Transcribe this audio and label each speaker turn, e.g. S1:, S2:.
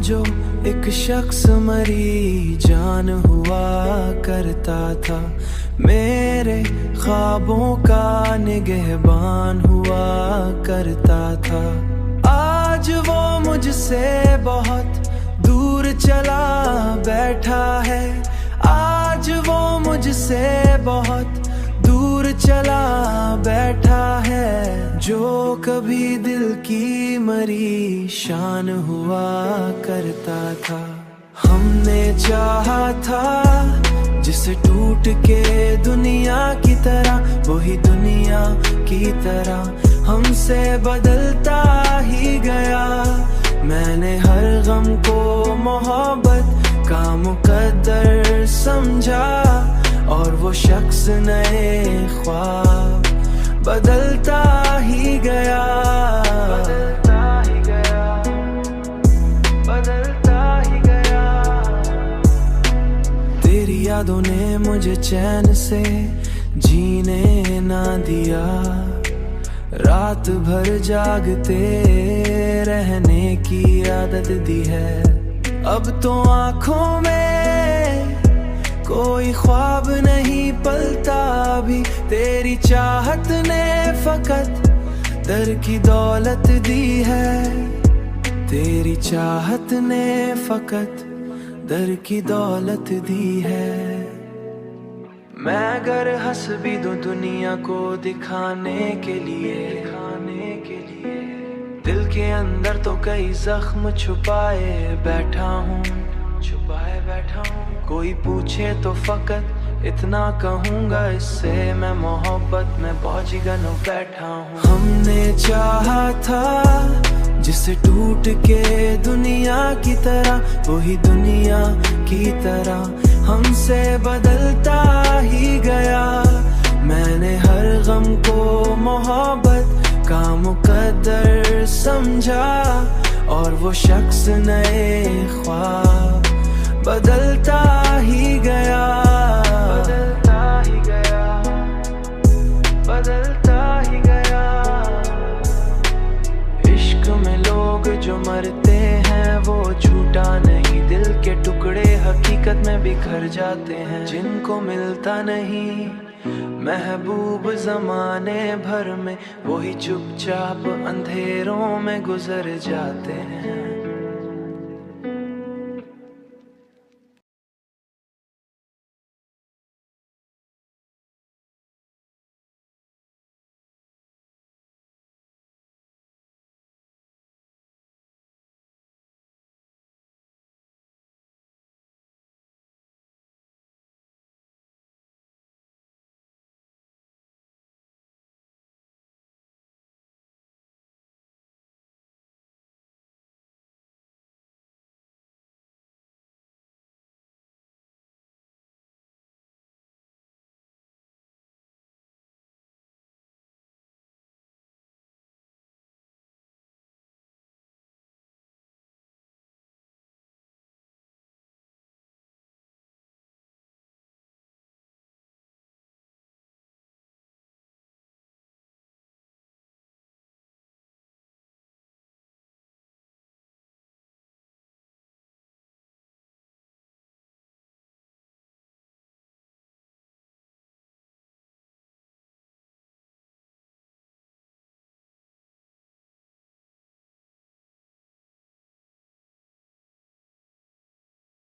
S1: जो एक शख्स मरी जान हुआ करता था, मेरे ख्वाबों का निगहबान हुआ करता था। आज वो मुझसे बहुत दूर चला बैठा है, आज वो मुझसे बहुत दूर चला बैठा है। जो कभी दिल की मरी शान हुआ करता था, हमने चाहा था जिसे टूट के दुनिया की तरह, वही दुनिया की तरह हमसे बदलता ही गया। मैंने हर गम को मोहब्बत का मुकद्दर समझा, और वो शख्स नए ख्वाब बदलता ही गया, बदलता ही गया, बदलता ही गया। तेरी यादों ने मुझे चैन से जीने ना दिया, रात भर जागते रहने की आदत दी है। अब तो आँखों में कोई ख्वाब नहीं पलता भी, तेरी चाहत ने फकत दर की दौलत दी है, तेरी चाहत ने फकत दर की दौलत दी है। मैं अगर हंस भी दूं दुनिया को दिखाने के लिए, दिल के अंदर तो कई जख्म छुपाए बैठा हूँ, छुपाए बैठा हूँ। कोई पूछे तो फकत इतना कहूँगा, इससे मैं मोहब्बत में बाजीगर बैठा हूँ। हमने चाहा था जिसे टूट के दुनिया की तरह, वही दुनिया की तरह हमसे बदलता ही गया। मैंने हर गम को मोहब्बत का मुकद्दर समझा, और वो शख्स नए ख्वाब बदलता ही गया, बदलता ही गया, बदलता ही गया। इश्क में लोग जो मरते हैं वो झूठा नहीं, दिल के टुकड़े हकीकत में बिखर जाते हैं। जिनको मिलता नहीं महबूब ज़माने भर में, वही चुपचाप अंधेरों में गुजर जाते हैं।